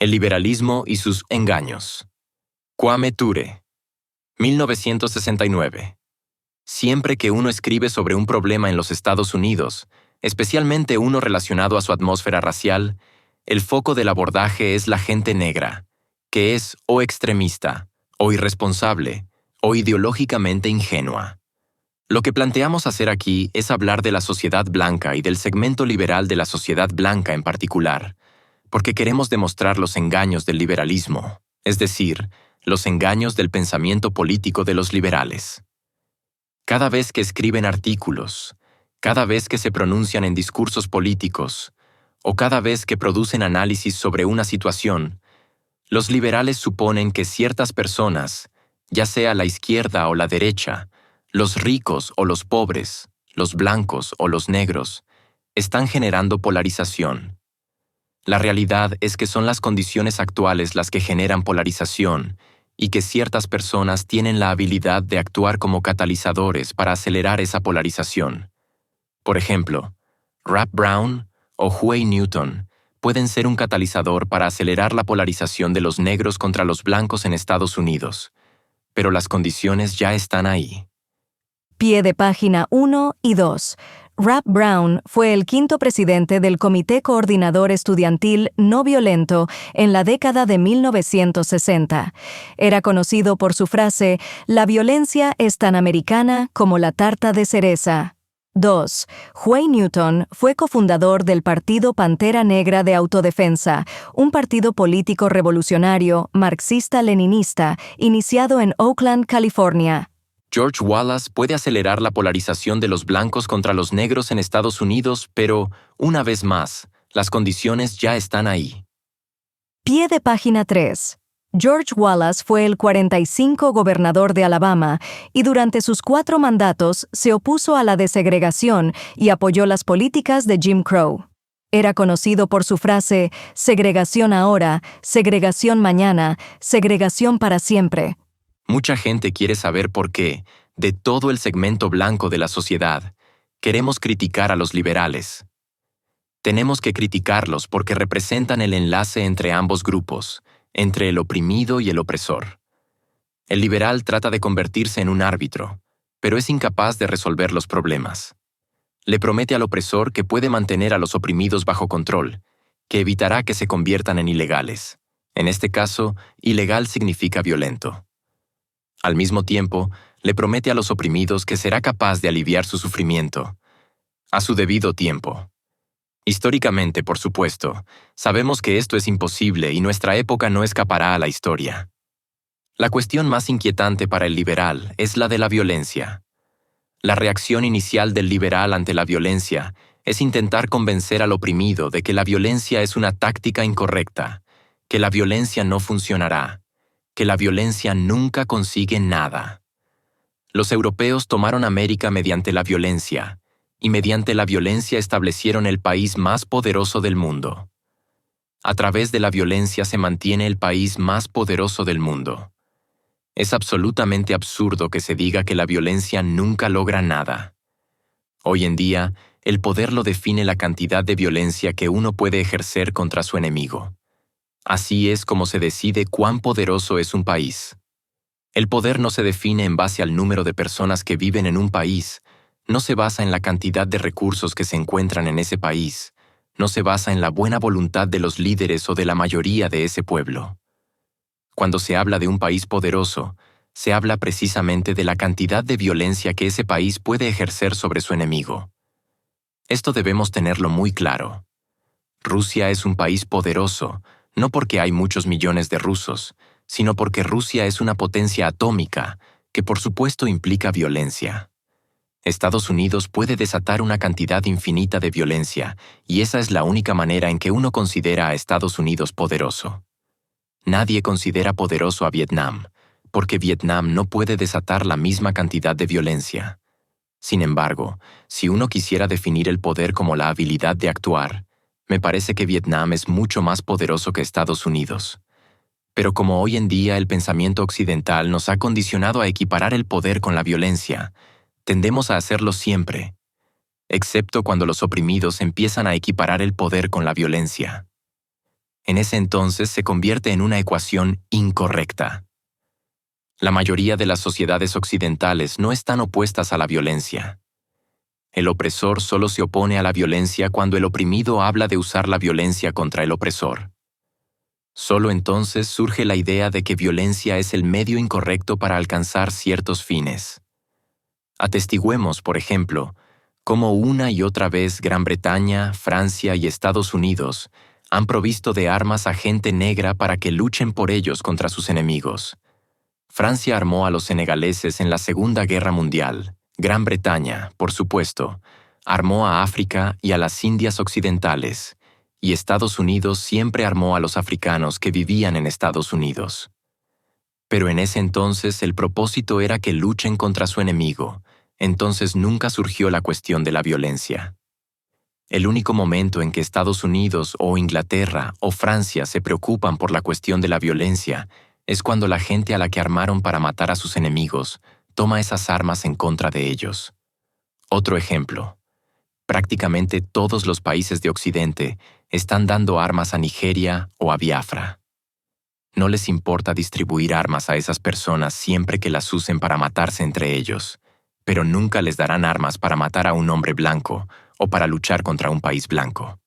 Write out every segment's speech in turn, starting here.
El liberalismo y sus engaños. Kwame Ture, 1969. Siempre que uno escribe sobre un problema en los Estados Unidos, especialmente uno relacionado a su atmósfera racial, el foco del abordaje es la gente negra, que es o extremista, o irresponsable, o ideológicamente ingenua. Lo que planteamos hacer aquí es hablar de la sociedad blanca y del segmento liberal de la sociedad blanca en particular, porque queremos demostrar los engaños del liberalismo, es decir, los engaños del pensamiento político de los liberales. Cada vez que escriben artículos, cada vez que se pronuncian en discursos políticos, o cada vez que producen análisis sobre una situación, los liberales suponen que ciertas personas, ya sea la izquierda o la derecha, los ricos o los pobres, los blancos o los negros, están generando polarización. La realidad es que son las condiciones actuales las que generan polarización y que ciertas personas tienen la habilidad de actuar como catalizadores para acelerar esa polarización. Por ejemplo, Rap Brown o Huey Newton pueden ser un catalizador para acelerar la polarización de los negros contra los blancos en Estados Unidos, pero las condiciones ya están ahí. Pie de página 1 y 2. Rap Brown fue el quinto presidente del Comité Coordinador Estudiantil No Violento en la década de 1960. Era conocido por su frase, «La violencia es tan americana como la tarta de cereza». 2. Huey Newton fue cofundador del Partido Pantera Negra de Autodefensa, un partido político revolucionario, marxista-leninista, iniciado en Oakland, California. George Wallace puede acelerar la polarización de los blancos contra los negros en Estados Unidos, pero, una vez más, las condiciones ya están ahí. Pie de página 3. George Wallace fue el 45 gobernador de Alabama y durante sus 4 mandatos se opuso a la desegregación y apoyó las políticas de Jim Crow. Era conocido por su frase, «segregación ahora, segregación mañana, segregación para siempre». Mucha gente quiere saber por qué, de todo el segmento blanco de la sociedad, queremos criticar a los liberales. Tenemos que criticarlos porque representan el enlace entre ambos grupos, entre el oprimido y el opresor. El liberal trata de convertirse en un árbitro, pero es incapaz de resolver los problemas. Le promete al opresor que puede mantener a los oprimidos bajo control, que evitará que se conviertan en ilegales. En este caso, ilegal significa violento. Al mismo tiempo, le promete a los oprimidos que será capaz de aliviar su sufrimiento, a su debido tiempo. Históricamente, por supuesto, sabemos que esto es imposible y nuestra época no escapará a la historia. La cuestión más inquietante para el liberal es la de la violencia. La reacción inicial del liberal ante la violencia es intentar convencer al oprimido de que la violencia es una táctica incorrecta, que la violencia no funcionará, que la violencia nunca consigue nada. Los europeos tomaron América mediante la violencia, y mediante la violencia establecieron el país más poderoso del mundo. A través de la violencia se mantiene el país más poderoso del mundo. Es absolutamente absurdo que se diga que la violencia nunca logra nada. Hoy en día, el poder lo define la cantidad de violencia que uno puede ejercer contra su enemigo. Así es como se decide cuán poderoso es un país. El poder no se define en base al número de personas que viven en un país, no se basa en la cantidad de recursos que se encuentran en ese país, no se basa en la buena voluntad de los líderes o de la mayoría de ese pueblo. Cuando se habla de un país poderoso, se habla precisamente de la cantidad de violencia que ese país puede ejercer sobre su enemigo. Esto debemos tenerlo muy claro. Rusia es un país poderoso, no porque hay muchos millones de rusos, sino porque Rusia es una potencia atómica, que por supuesto implica violencia. Estados Unidos puede desatar una cantidad infinita de violencia, y esa es la única manera en que uno considera a Estados Unidos poderoso. Nadie considera poderoso a Vietnam, porque Vietnam no puede desatar la misma cantidad de violencia. Sin embargo, si uno quisiera definir el poder como la habilidad de actuar, me parece que Vietnam es mucho más poderoso que Estados Unidos. Pero como hoy en día el pensamiento occidental nos ha condicionado a equiparar el poder con la violencia, tendemos a hacerlo siempre, excepto cuando los oprimidos empiezan a equiparar el poder con la violencia. En ese entonces se convierte en una ecuación incorrecta. La mayoría de las sociedades occidentales no están opuestas a la violencia. El opresor solo se opone a la violencia cuando el oprimido habla de usar la violencia contra el opresor. Solo entonces surge la idea de que violencia es el medio incorrecto para alcanzar ciertos fines. Atestiguemos, por ejemplo, cómo una y otra vez Gran Bretaña, Francia y Estados Unidos han provisto de armas a gente negra para que luchen por ellos contra sus enemigos. Francia armó a los senegaleses en la Segunda Guerra Mundial. Gran Bretaña, por supuesto, armó a África y a las Indias Occidentales, y Estados Unidos siempre armó a los africanos que vivían en Estados Unidos. Pero en ese entonces el propósito era que luchen contra su enemigo, entonces nunca surgió la cuestión de la violencia. El único momento en que Estados Unidos o Inglaterra o Francia se preocupan por la cuestión de la violencia es cuando la gente a la que armaron para matar a sus enemigos toma esas armas en contra de ellos. Otro ejemplo. Prácticamente todos los países de Occidente están dando armas a Nigeria o a Biafra. No les importa distribuir armas a esas personas siempre que las usen para matarse entre ellos, pero nunca les darán armas para matar a un hombre blanco o para luchar contra un país blanco.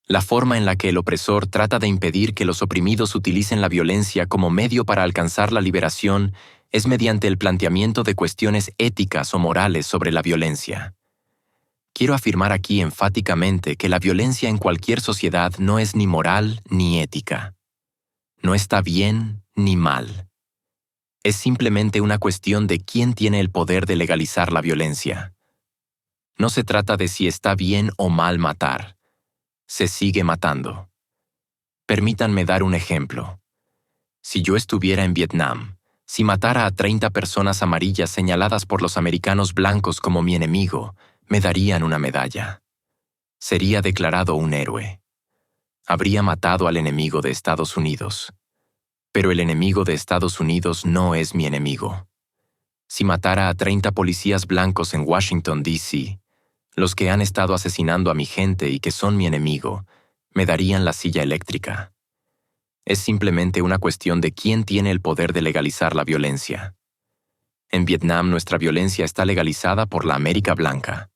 La forma en la que el opresor trata de impedir que los oprimidos utilicen la violencia como medio para alcanzar la liberación es mediante el planteamiento de cuestiones éticas o morales sobre la violencia. Quiero afirmar aquí enfáticamente que la violencia en cualquier sociedad no es ni moral ni ética. No está bien ni mal. Es simplemente una cuestión de quién tiene el poder de legalizar la violencia. No se trata de si está bien o mal matar. Se sigue matando. Permítanme dar un ejemplo. Si yo estuviera en Vietnam, si matara a 30 personas amarillas señaladas por los americanos blancos como mi enemigo, me darían una medalla. Sería declarado un héroe. Habría matado al enemigo de Estados Unidos. Pero el enemigo de Estados Unidos no es mi enemigo. Si matara a 30 policías blancos en Washington, D.C., los que han estado asesinando a mi gente y que son mi enemigo, me darían la silla eléctrica. Es simplemente una cuestión de quién tiene el poder de legalizar la violencia. En Vietnam nuestra violencia está legalizada por la América Blanca.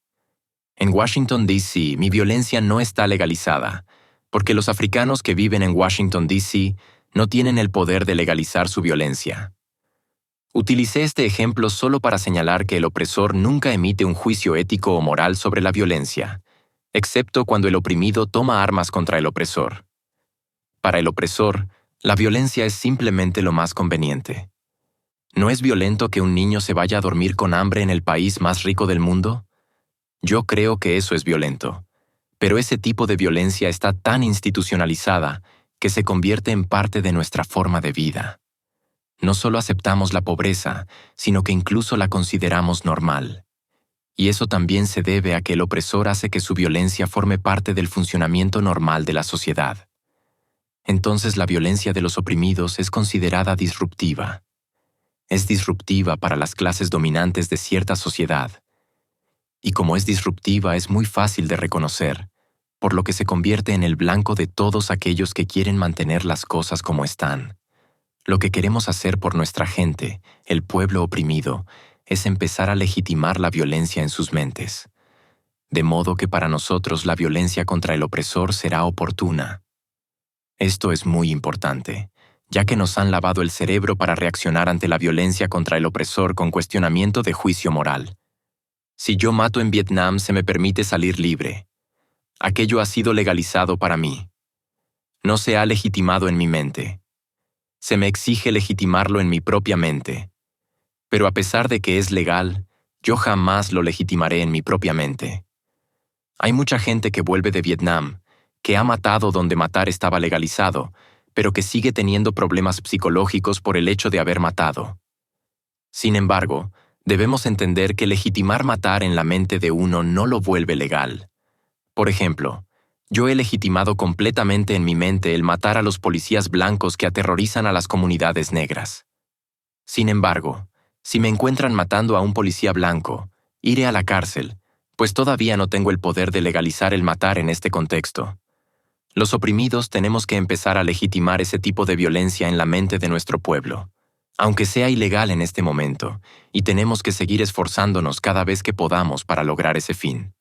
En Washington, D.C., mi violencia no está legalizada, porque los africanos que viven en Washington, D.C., no tienen el poder de legalizar su violencia. Utilicé este ejemplo solo para señalar que el opresor nunca emite un juicio ético o moral sobre la violencia, excepto cuando el oprimido toma armas contra el opresor. Para el opresor, la violencia es simplemente lo más conveniente. ¿No es violento que un niño se vaya a dormir con hambre en el país más rico del mundo? Yo creo que eso es violento, pero ese tipo de violencia está tan institucionalizada que se convierte en parte de nuestra forma de vida. No solo aceptamos la pobreza, sino que incluso la consideramos normal. Y eso también se debe a que el opresor hace que su violencia forme parte del funcionamiento normal de la sociedad. Entonces la violencia de los oprimidos es considerada disruptiva. Es disruptiva para las clases dominantes de cierta sociedad. Y como es disruptiva, es muy fácil de reconocer, por lo que se convierte en el blanco de todos aquellos que quieren mantener las cosas como están. Lo que queremos hacer por nuestra gente, el pueblo oprimido, es empezar a legitimar la violencia en sus mentes. De modo que para nosotros la violencia contra el opresor será oportuna. Esto es muy importante, ya que nos han lavado el cerebro para reaccionar ante la violencia contra el opresor con cuestionamiento de juicio moral. Si yo mato en Vietnam, se me permite salir libre. Aquello ha sido legalizado para mí. No se ha legitimado en mi mente. Se me exige legitimarlo en mi propia mente. Pero a pesar de que es legal, yo jamás lo legitimaré en mi propia mente. Hay mucha gente que vuelve de Vietnam, que ha matado donde matar estaba legalizado, pero que sigue teniendo problemas psicológicos por el hecho de haber matado. Sin embargo, debemos entender que legitimar matar en la mente de uno no lo vuelve legal. Por ejemplo, yo he legitimado completamente en mi mente el matar a los policías blancos que aterrorizan a las comunidades negras. Sin embargo, si me encuentran matando a un policía blanco, iré a la cárcel, pues todavía no tengo el poder de legalizar el matar en este contexto. Los oprimidos tenemos que empezar a legitimar ese tipo de violencia en la mente de nuestro pueblo, aunque sea ilegal en este momento, y tenemos que seguir esforzándonos cada vez que podamos para lograr ese fin.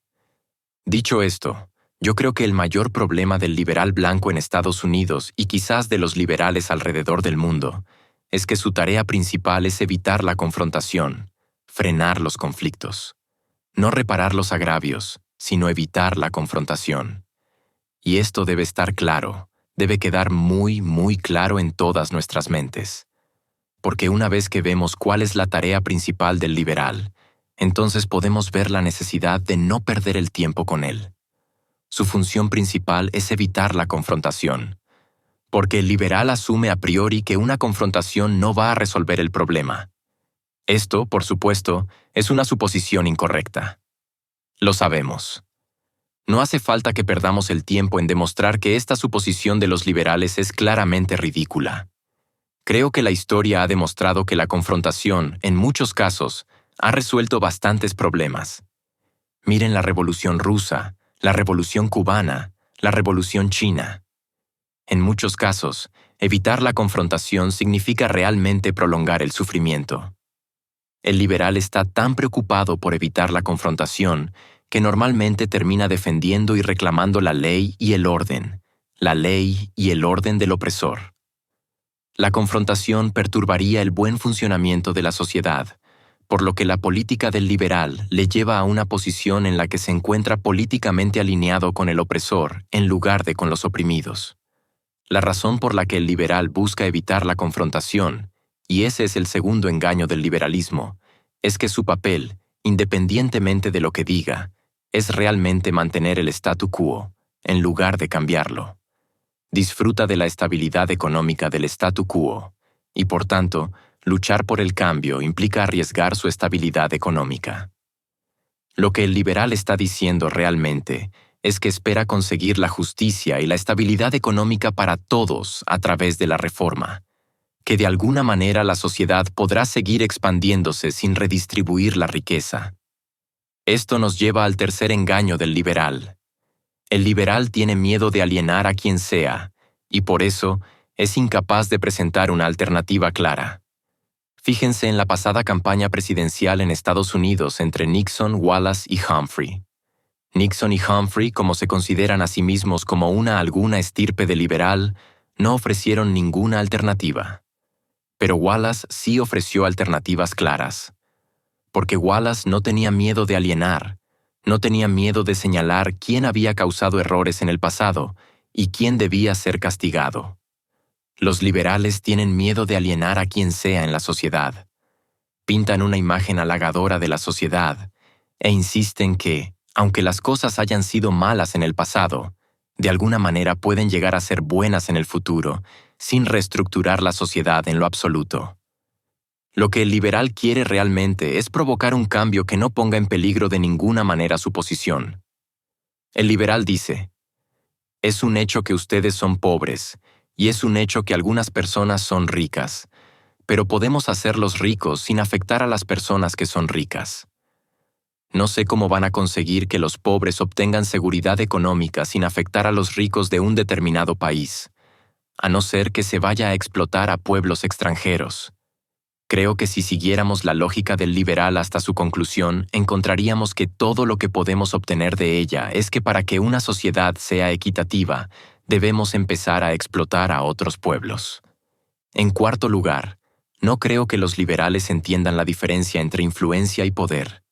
Dicho esto, yo creo que el mayor problema del liberal blanco en Estados Unidos y quizás de los liberales alrededor del mundo es que su tarea principal es evitar la confrontación, frenar los conflictos. No reparar los agravios, sino evitar la confrontación. Y esto debe estar claro, debe quedar muy, muy claro en todas nuestras mentes. Porque una vez que vemos cuál es la tarea principal del liberal, entonces podemos ver la necesidad de no perder el tiempo con él. Su función principal es evitar la confrontación, porque el liberal asume a priori que una confrontación no va a resolver el problema. Esto, por supuesto, es una suposición incorrecta. Lo sabemos. No hace falta que perdamos el tiempo en demostrar que esta suposición de los liberales es claramente ridícula. Creo que la historia ha demostrado que la confrontación, en muchos casos, ha resuelto bastantes problemas. Miren la Revolución Rusa, la Revolución Cubana, la Revolución China. En muchos casos, evitar la confrontación significa realmente prolongar el sufrimiento. El liberal está tan preocupado por evitar la confrontación que normalmente termina defendiendo y reclamando la ley y el orden del opresor. La confrontación perturbaría el buen funcionamiento de la sociedad, por lo que la política del liberal le lleva a una posición en la que se encuentra políticamente alineado con el opresor en lugar de con los oprimidos. La razón por la que el liberal busca evitar la confrontación, y ese es el segundo engaño del liberalismo, es que su papel, independientemente de lo que diga, es realmente mantener el statu quo, en lugar de cambiarlo. Disfruta de la estabilidad económica del statu quo, y por tanto, luchar por el cambio implica arriesgar su estabilidad económica. Lo que el liberal está diciendo realmente es que espera conseguir la justicia y la estabilidad económica para todos a través de la reforma, que de alguna manera la sociedad podrá seguir expandiéndose sin redistribuir la riqueza. Esto nos lleva al tercer engaño del liberal. El liberal tiene miedo de alienar a quien sea, y por eso es incapaz de presentar una alternativa clara. Fíjense en la pasada campaña presidencial en Estados Unidos entre Nixon, Wallace y Humphrey. Nixon y Humphrey, como se consideran a sí mismos como alguna estirpe de liberal, no ofrecieron ninguna alternativa. Pero Wallace sí ofreció alternativas claras. Porque Wallace no tenía miedo de alienar, no tenía miedo de señalar quién había causado errores en el pasado y quién debía ser castigado. Los liberales tienen miedo de alienar a quien sea en la sociedad. Pintan una imagen halagadora de la sociedad e insisten que, aunque las cosas hayan sido malas en el pasado, de alguna manera pueden llegar a ser buenas en el futuro, sin reestructurar la sociedad en lo absoluto. Lo que el liberal quiere realmente es provocar un cambio que no ponga en peligro de ninguna manera su posición. El liberal dice: es un hecho que ustedes son pobres, y es un hecho que algunas personas son ricas, pero podemos hacerlos ricos sin afectar a las personas que son ricas. No sé cómo van a conseguir que los pobres obtengan seguridad económica sin afectar a los ricos de un determinado país, a no ser que se vaya a explotar a pueblos extranjeros. Creo que si siguiéramos la lógica del liberal hasta su conclusión, encontraríamos que todo lo que podemos obtener de ella es que para que una sociedad sea equitativa, debemos empezar a explotar a otros pueblos. En cuarto lugar, no creo que los liberales entiendan la diferencia entre influencia y poder,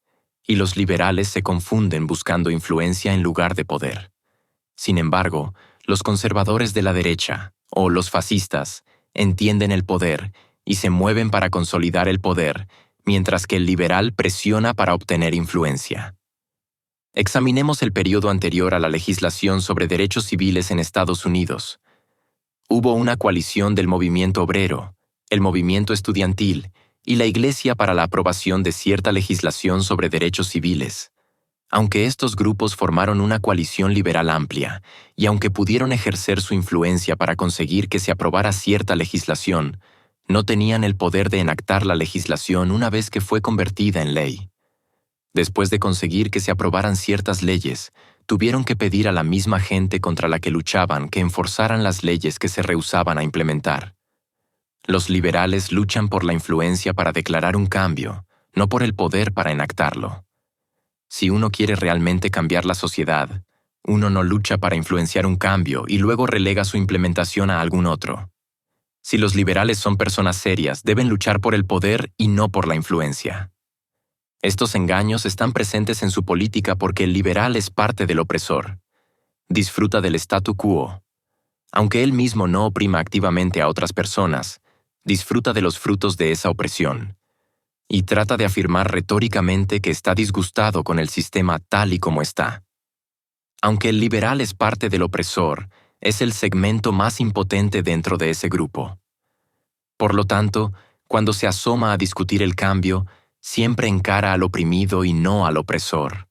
y los liberales se confunden buscando influencia en lugar de poder. Sin embargo, los conservadores de la derecha, o los fascistas, entienden el poder y se mueven para consolidar el poder, mientras que el liberal presiona para obtener influencia. Examinemos el periodo anterior a la legislación sobre derechos civiles en Estados Unidos. Hubo una coalición del movimiento obrero, el movimiento estudiantil y la Iglesia para la aprobación de cierta legislación sobre derechos civiles. Aunque estos grupos formaron una coalición liberal amplia, y aunque pudieron ejercer su influencia para conseguir que se aprobara cierta legislación, no tenían el poder de enactar la legislación una vez que fue convertida en ley. Después de conseguir que se aprobaran ciertas leyes, tuvieron que pedir a la misma gente contra la que luchaban que enforzaran las leyes que se rehusaban a implementar. Los liberales luchan por la influencia para declarar un cambio, no por el poder para enactarlo. Si uno quiere realmente cambiar la sociedad, uno no lucha para influenciar un cambio y luego relega su implementación a algún otro. Si los liberales son personas serias, deben luchar por el poder y no por la influencia. Estos engaños están presentes en su política porque el liberal es parte del opresor. Disfruta del statu quo. Aunque él mismo no oprima activamente a otras personas, disfruta de los frutos de esa opresión. Y trata de afirmar retóricamente que está disgustado con el sistema tal y como está. Aunque el liberal es parte del opresor, es el segmento más impotente dentro de ese grupo. Por lo tanto, cuando se asoma a discutir el cambio, siempre encara al oprimido y no al opresor.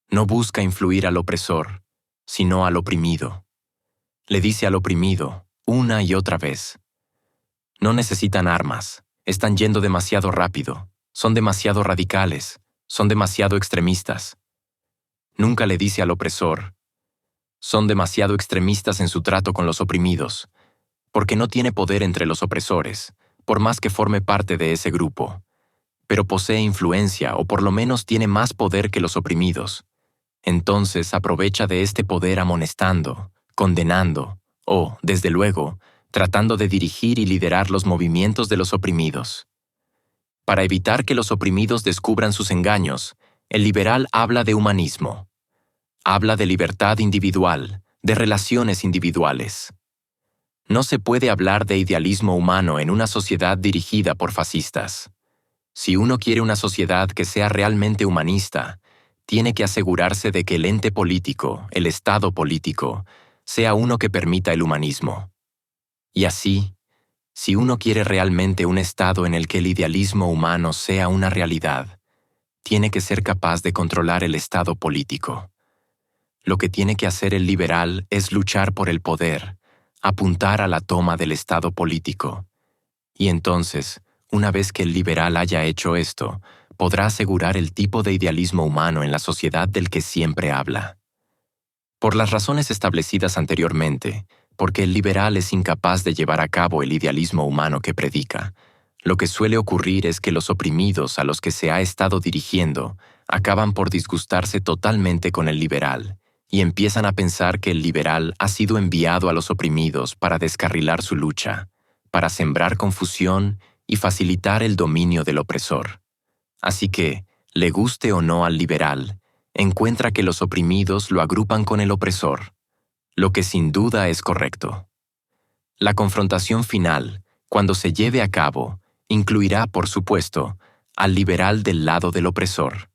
No busca influir al opresor, sino al oprimido. Le dice al oprimido, una y otra vez: no necesitan armas, están yendo demasiado rápido, son demasiado radicales, son demasiado extremistas. Nunca le dice al opresor: son demasiado extremistas en su trato con los oprimidos, porque no tiene poder entre los opresores, por más que forme parte de ese grupo. Pero posee influencia o por lo menos tiene más poder que los oprimidos. Entonces aprovecha de este poder amonestando, condenando o, desde luego, tratando de dirigir y liderar los movimientos de los oprimidos. Para evitar que los oprimidos descubran sus engaños, el liberal habla de humanismo. Habla de libertad individual, de relaciones individuales. No se puede hablar de idealismo humano en una sociedad dirigida por fascistas. Si uno quiere una sociedad que sea realmente humanista, tiene que asegurarse de que el ente político, el Estado político, sea uno que permita el humanismo. Y así, si uno quiere realmente un Estado en el que el idealismo humano sea una realidad, tiene que ser capaz de controlar el Estado político. Lo que tiene que hacer el liberal es luchar por el poder, apuntar a la toma del Estado político. Y entonces, una vez que el liberal haya hecho esto, podrá asegurar el tipo de idealismo humano en la sociedad del que siempre habla. Por las razones establecidas anteriormente, porque el liberal es incapaz de llevar a cabo el idealismo humano que predica, lo que suele ocurrir es que los oprimidos a los que se ha estado dirigiendo acaban por disgustarse totalmente con el liberal y empiezan a pensar que el liberal ha sido enviado a los oprimidos para descarrilar su lucha, para sembrar confusión y facilitar el dominio del opresor. Así que, le guste o no al liberal, encuentra que los oprimidos lo agrupan con el opresor, lo que sin duda es correcto. La confrontación final, cuando se lleve a cabo, incluirá, por supuesto, al liberal del lado del opresor.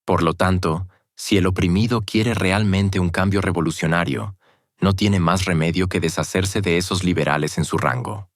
Por lo tanto, si el oprimido quiere realmente un cambio revolucionario, no tiene más remedio que deshacerse de esos liberales en su rango.